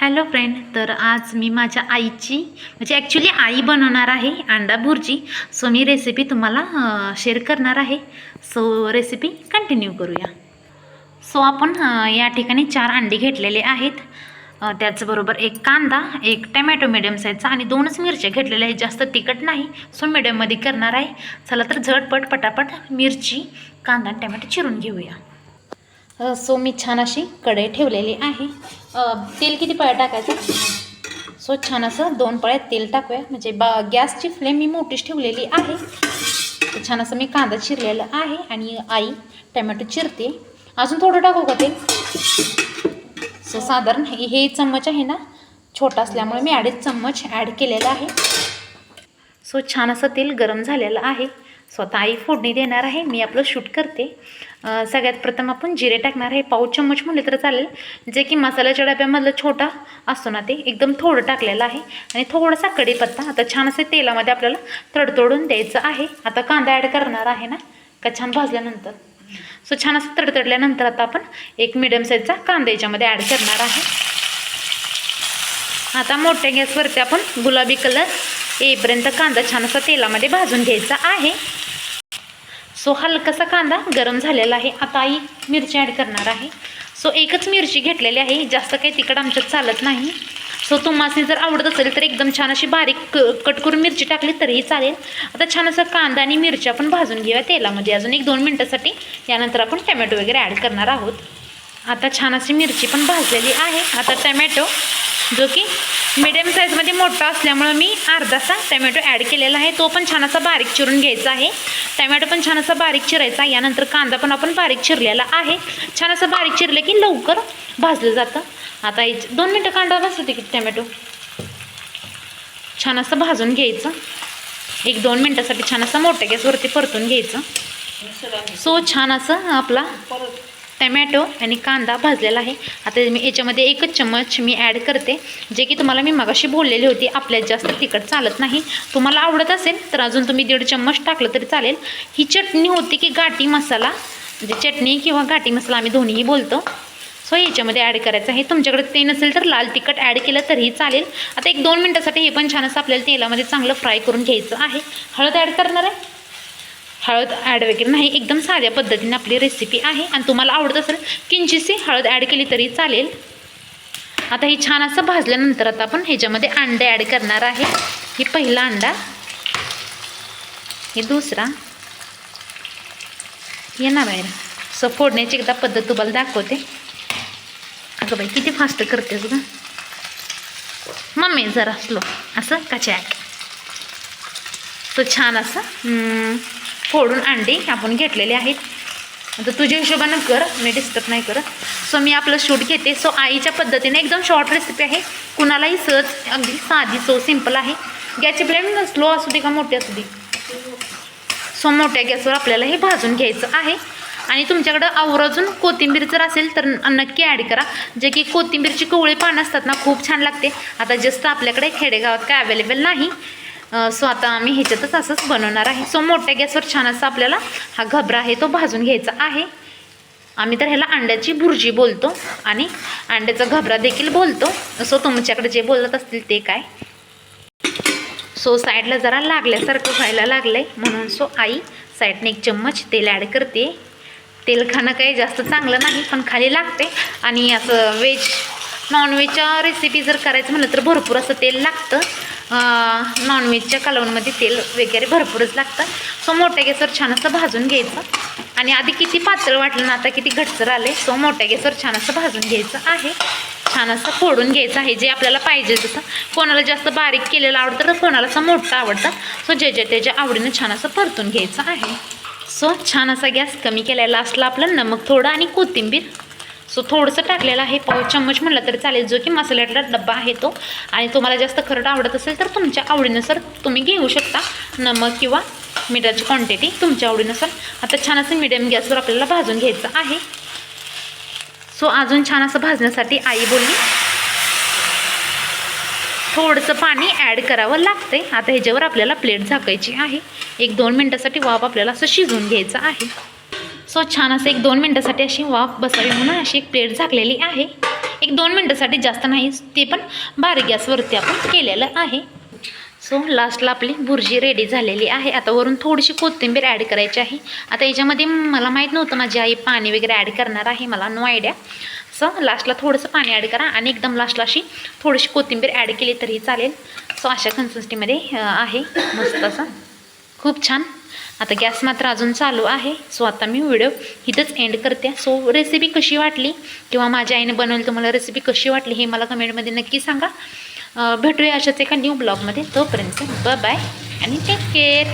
Hello friend, तर आज मी माझ्या आईची म्हणजे ॲक्च्युली आई बनवणार आहे अंडा भुर्जी. सो मी रेसिपी तुम्हाला शेअर करणार आहे. सो रेसिपी कंटिन्यू करूया. सो आपण या ठिकाणी 4 अंडी घेतलेले आहेत. त्याचबरोबर एक कांदा, एक टमॅटो मिडियम साईजचा आणि 2च मिरच्या घेतलेल्या आहेत. जास्त तिखट नाही, सो मिडियममध्ये करणार आहे. चला तर झटपट पटापट मिरची, कांदा आणि टमॅटो चिरून घेऊया. सो मी छान अशी कढई ठेवलेली आहे. तेल किती पळ्या टाकायचं? सो छान असं 2 पळ्यात तेल टाकूया. म्हणजे गॅसची फ्लेम मी मोठीच ठेवलेली आहे. छान असं मी कांदा चिरलेला आहे आणि आई टमॅटो चिरते. अजून थोडं टाकू का तेल? सो साधारण हे चम्मच आहे ना, छोटा असल्यामुळे मी 2.5 चम्मच ॲड केलेला आहे. सो छान असं तेल गरम झालेलं आहे. स्वतः आई फोडणी देणार आहे, मी आपलं शूट करते. सगळ्यात प्रथम आपण जिरे टाकणार आहे. पाव चम्मच म्हणले तर चालेल, जे की मसाल्याच्या डब्यामधलं छोटा असतो ना, ते एकदम थोडं टाकलेलं आहे. आणि थोडासा कढीपत्ता. आता छान असं तेलामध्ये आपल्याला तडतडून द्यायचं आहे. आता कांदा ॲड करणार आहे ना, का छान भाजल्यानंतर. सो छान असं तडतडल्यानंतर आता आपण एक मिडियम साईजचा कांदा याच्यामध्ये ॲड करणार आहे. आता मोठ्या गॅसवरती आपण गुलाबी कलर येईपर्यंत कांदा छान असा तेलामध्ये भाजून घ्यायचा आहे. सो हलकासा कांदा गरम झालेला आहे. आता आई मिरची ॲड करणार आहे. सो एकच मिरची घेतलेली आहे, जास्त काही तिखट आमच्यात चालत नाही. सो तुम्हाला जर आवडत असेल तर एकदम छान अशी बारीक कट करून मिरची टाकली तरीही चालेल. आता छान असं कांदा आणि मिरची आपण भाजून घेऊया तेलामध्ये अजून 1-2 मिनटासाठी. यानंतर आपण टमॅटो वगैरे ॲड करणार आहोत. आता छान अशी मिरची पण भाजलेली आहे. आता टमॅटो, जो की मिडियम साईजमध्ये मोठा असल्यामुळं मी अर्धासा टमॅटो ॲड केलेला आहे. तो पण छान असा बारीक चिरून घ्यायचा आहे. टमॅटो पण छान असा बारीक चिरायचा. यानंतर कांदा पण आपण बारीक चिरलेला आहे. छान असं बारीक चिरलं की लवकर भाजलं जातं. आता 2 मिनटं कांदा भाजते की टमॅटो छान असं भाजून घ्यायचं. 1-2 मिनटासाठी छान असं मोठ्या गॅसवरती परतून घ्यायचं. सो छान असं आपला टमॅटो आणि कांदा भाजलेला आहे. आता मी याच्यामध्ये 1 चम्मच मी ॲड करते, जे की तुम्हाला मी मगाशी बोललेली होती, आपल्यात जास्त तिखट चालत नाही. तुम्हाला आवडत असेल तर अजून तुम्ही 1.5 चम्मच टाकलं तरी चालेल. ही चटणी होती की घाटी मसाला, म्हणजे चटणी किंवा घाटी मसाला आम्ही दोन्हीही बोलतो. सो याच्यामध्ये ॲड करायचं आहे. तुमच्याकडे ते नसेल तर लाल तिखट ॲड केलं तरीही चालेल. आता 1-2 मिनटासाठी हे पण छान असं आपल्याला तेलामध्ये चांगलं फ्राय करून घ्यायचं आहे. हळद ॲड करणार आहे. हळद ॲड वगैरे नाही, एकदम साध्या पद्धतीने आपली रेसिपी आहे. आणि तुम्हाला आवडत असेल किंचितशी हळद ॲड केली तरी चालेल. आता हे छान असं भाजल्यानंतर आता आपण ह्याच्यामध्ये अंडे ॲड करणार आहे. ही पहिला अंडा, हे दुसरा, येणार आहे. सो फोडण्याची एकदा पद्धत तुम्हाला दाखवते. अगं बाई किती फास्ट करते तुला मम्मी, जरा स्लो असं का चॅट. सो छान असं फोडून अंडे आपण घेतलेले आहेत. आता तुझ्या हिशोबानं कर, मी डिस्टर्ब नाही करत. सो मी आपलं शूट घेते. सो आईच्या पद्धतीने एकदम शॉर्ट रेसिपी आहे, कुणालाही सहज, अगदी साधी, सो सिंपल आहे. गॅसची फ्लेम स्लो असू दे का मोठी असू दे. सो मोठ्या गॅसवर आपल्याला हे भाजून घ्यायचं आहे. आणि तुमच्याकडं आवर्जून कोथिंबीर जर असेल तर नक्की ॲड करा, जे की कोथिंबीरची कोवळी पानं असतात ना, खूप छान लागते. आता जास्त आपल्याकडे खेडेगावात काय अवेलेबल नाही. सो आता आम्ही ह्याच्यातच असंच बनवणार आहे. सो मोठ्या गॅसवर छान असा आपल्याला हा घबरा आहे तो भाजून घ्यायचा आहे. आम्ही तर ह्याला अंड्याची भुर्जी बोलतो आणि अंड्याचा घबरा देखील बोलतो. सो तुमच्याकडे जे बोलत असतील ते काय. सो साईडला जरा लागल्यासारखं व्हायला लागलं आहे, म्हणून सो आई साईडने 1 चम्मच तेल ॲड करते. तेल खाणं काही जास्त चांगलं नाही, पण खाली लागते. आणि असं नॉनव्हेजच्या रेसिपी जर करायचं म्हटलं तर भरपूर असं तेल लागतं. नॉनव्हेजच्या कालवणमध्ये तेल वगैरे भरपूरच लागतं. सो मोठ्या गॅसवर छान असं भाजून घ्यायचं. आणि आधी किती पातळ वाटलं ना, आता किती घटसर आले. सो मोठ्या गॅसवर छान असं भाजून घ्यायचं आहे. छान असं फोडून घ्यायचं आहे, जे आपल्याला पाहिजे तसं. कोणाला जास्त बारीक केलेलं आवडतं तर कोणाला असं मोठं आवडतं. सो जे त्याच्या आवडीनं छान असं परतून घ्यायचं आहे. सो छान असा गॅस कमी केला. लास्टला आपलं नमक थोडं आणि कोथिंबीर सो थोडंसं टाकलेलं आहे. 1 चम्मच म्हटलं तरी चालेल, जो की मसाल्यातला डब्बा आहे तो. आणि तुम्हाला जास्त खरड आवडत असेल तर तुमच्या आवडीनुसार तुम्ही घेऊ शकता नमक किंवा मिठाची क्वांटिटी तुमच्या आवडीनुसार. आता छान असं मिडियम गॅसवर आपल्याला भाजून घ्यायचं आहे. सो अजून छान असं भाजण्यासाठी आई बोलली थोडंसं पाणी ॲड करावं लागते. आता ह्याच्यावर आपल्याला प्लेट झाकायची आहे. 1-2 मिनटासाठी वाफ आपल्याला असं शिजवून घ्यायचं आहे. सो छान असं 1-2 मिनटासाठी अशी वाफ बसावी म्हणून अशी एक प्लेट झाकलेली आहे. 1-2 मिनटासाठी, जास्त नाही, ते पण बारीक गॅसवरती आपण केलेलं आहे. सो लास्टला आपली भुर्जी रेडी झालेली आहे. आता वरून थोडीशी कोथिंबीर ॲड करायची आहे. आता याच्यामध्ये मला माहीत नव्हतं माझी आई पाणी वगैरे ॲड करणार आहे, मला नो आयडिया. सो लास्टला थोडंसं पाणी ॲड करा आणि एकदम लास्टला अशी थोडीशी कोथिंबीर ॲड केली तरी चालेल. सो अशा कन्सिस्टन्सीमध्ये आहे, मस्त असं, खूप छान. आता गॅस मात्र अजून चालू आहे. सो आता मी व्हिडिओ इथंच एंड करते. सो रेसिपी कशी वाटली किंवा माझ्या आईने बनवली तुम्हाला रेसिपी कशी वाटली हे मला कमेंटमध्ये नक्की सांगा. भेटूया अशाच एका न्यू ब्लॉगमध्ये. तोपर्यंत बाय बाय आणि टेक केअर.